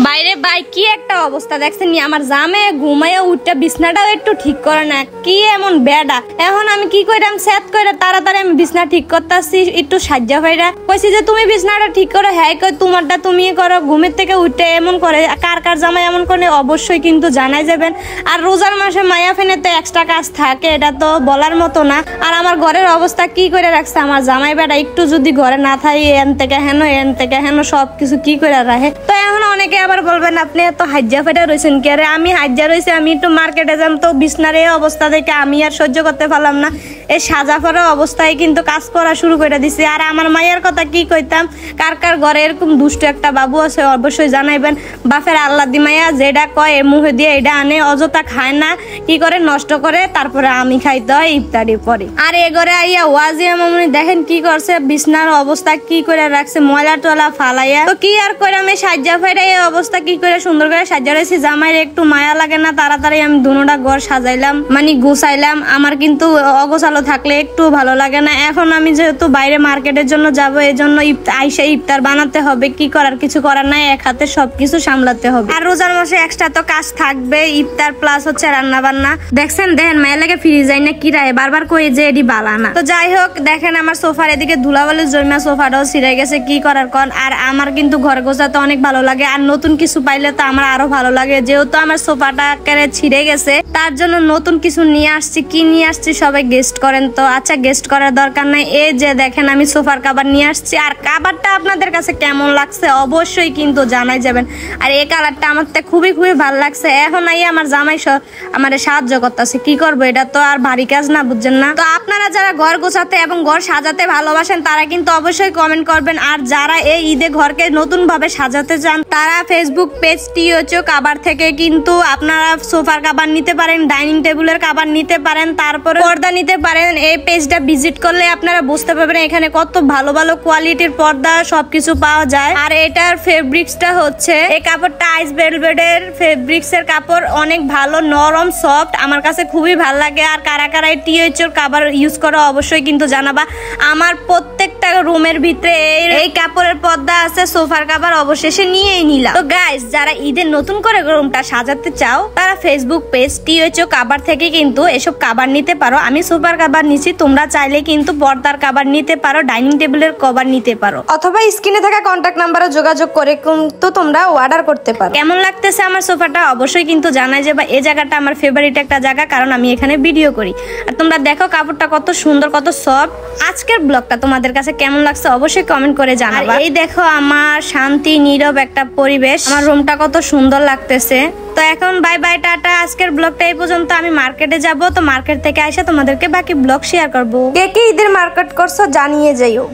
বাইরে বাই কি একটা অবস্থা দেখছেন নি, আমার জামে ঘুমাইয়া উঠতে বিছনাটাও একটু ঠিক করে না, কি এমন বেডা। এখন আমি কি কইরাম, সেট কইরা তাড়াতাড়ি আমি বিছনা ঠিক করতেছি, একটু সাজ্জা ভাইরা কইছি যে তুমি বিছনাটা ঠিক করো, হ্যাঁ কই তোমারটা তুমি করো। ঘুমের থেকে উঠতে এমন করে, কার কার জামাই এমন করে অবশ্যই কিন্তু জানাই যাবেন। আর রোজার মাসে মায়া ফেনে তো এক্সট্রা কাজ থাকে, এটা তো বলার মতো না। আর আমার ঘরের অবস্থা কি করে রাখছে আমার জামাই বেটা, একটু যদি ঘরে না থাকি এন থেকে হেন সবকিছু কি করে রাখে। তো এখন অনেকে আবার বলবেন আপনি এত হাজ্জা ফেটে রয়েছেন কি, আরে আমি হাজ্জা রয়েছি, আমি একটু মার্কেটে যাম, তো বিছনার এই অবস্থা দেখে আমি আর সহ্য করতে পারলাম না, এই সাজা ফরা অবস্থায় কিন্তু কাজ করা শুরু করে দিছি। আর আমার মায়ের কথা কি কইতাম, কার কার ঘরে এরকম দুষ্ট একটা বাবু আছে অবশ্যই জানাইবেন। বাপের আল্লাহ দি মাইয়া যেটা কয় এ মুখে দিয়ে এটা আনে, অযথা খায় না, কি করে নষ্ট করে, তারপরে আমি খাইতে হয় ইফতারি পরে। আর এ ঘরে আইয়া ওয়াজিয়া মামুনি দেখেন কি করছে, বিছনার অবস্থা কি করে রাখছে, ময়লা টলা ফালাইয়া। তো কি আর কইরাম, এই সাজ্জা ফাইরা এই অবস্থা কি করে সুন্দর করে সাজ্জা রয়েছি। জামাইয়ের একটু মায়া লাগে না, তাড়াতাড়ি আমি দুনোটা ঘর সাজাইলাম, মানে গুছাইলাম। আমার কিন্তু অগোছালো থাকলে একটু ভালো লাগে না। এখন আমি যেহেতু বাইরে মার্কেটের জন্য যাব, এই জন্য আইসা ইফতার বানাতে হবে, কি করার কিছু করার নাই, এক হাতে সবকিছু সামলাতে হবে। আর রোজার মাসে এক্সট্রা তো কাজ থাকবে, ইফতার প্লাস হচ্ছে রান্না বান্না। দেখছেন মায়া লাগে ফিরে যায় না, কি রায় বারবার কই যে এটি বালানা। তো যাই হোক, দেখেন আমার সোফার এদিকে ধুলাবালি জমা, সোফাটাও ছিঁড়ে গেছে, কি করার কন। আর আমার কিন্তু ঘর গোছাতে অনেক ভালো লাগে, আর নতুন কিছু পাইলে তো আমার আরো ভালো লাগে। যেহেতু আমার সোফাটা কেড়ে ছিঁড়ে গেছে, তার জন্য নতুন কিছু নিয়ে আসছি। কি নিয়ে আসছি সবাই গেস্ট করেন তো? আচ্ছা, গেস্ট করার দরকার নাই, এই যে দেখেন আমি সোফার কাভার নিয়ে আসছি। আর কাভারটা আপনাদের কাছে কেমন লাগছে অবশ্যই কিন্তু জানাই যাবেন। আর এই কালারটা আমার তো খুবই ভালো লাগছে। এখন আই আমার জামাই আমার সাহায্য করতেছে, কি করবো, এটা তো আর ভারী কাজ না, বুঝছেন না? তো আপনারা যারা ঘর গোছাতে এবং ঘর সাজাতে ভালোবাসেন তারা কিন্তু অবশ্যই কমেন্ট করবেন। আর যারা এই ঈদে ঘরকে নতুন ভাবে সাজাতে চান তারা ফেসবুক পেজ টিওচো কাভার থেকে কিন্তু আপনারা সোফার কাভার নিতে পারেন, ডাইনিং টেবিলের কাভার নিতে পারেন, তারপরে পর্দা নিতে পারেন। এই পেজটা ভিজিট করলে আপনারা বুঝতে পারবেন এখানে কত ভালো ভালো কোয়ালিটির পর্দা সবকিছু পাওয়া যায়। আর এটার ফেব্রিক্সটা হচ্ছে, এই কাপড়টা আইস ভেলভেটের ফেব্রিক্সের কাপড়, অনেক ভালো, নরম, সফট, আমার কাছে খুবই ভালো লাগে। আর কারা কারা এই টিওচোর কাভার ইউজ করো অবশ্যই কিন্তু জানাবা। আমার প্রত্যেকটা রুমের ভিতরে এই কাপড়ের পর্দা আছে, সোফার কাভার অবশেষে নিয়েই নিলাম। তো গাইস, যারা ঈদের নতুন করে রুমটা সাজাতে চাও তারা ফেসবুক পেজ টিওচো কাভার থেকে কিন্তু এসব কাভার নিতে পারো। আমি সোফার কাভার নিছি, তোমরা চাইলে কিন্তু পর্দার কাভার নিতে পারো, ডাইনিং টেবিলের কভার নিতে পারো, অথবা স্ক্রিনে থাকা কন্টাক্ট নাম্বারে যোগাযোগ করে কিন্তু তোমরা অর্ডার করতে পারো। কেমন লাগতেছে আমার সোফাটা অবশ্যই কিন্তু জানাই যাবে। এই জায়গাটা আমার ফেভারিট একটা জায়গা, কারণ আমি এখানে ভিডিও করি। আর তোমরা দেখো কাপড়টা কত সুন্দর, কত সফট। আজকের ব্লগটা তোমাদের কাছে কেমন লাগছে অবশ্যই কমেন্ট করে জানাবা। এই দেখো আমার শান্তি নীরব একটা পরিবেশ, আমার রুমটা কত সুন্দর লাগতেছে। তো এখন বাই বাই, টাটা। আজকের ব্লগটা এই পর্যন্ত। আমি মার্কেটে যাব, তো মার্কেট থেকে আইসা তোমাদেরকে বাকি ব্লগ শেয়ার করবো। কে কে ঈদের মার্কেট করছো জানিয়ে যাইও।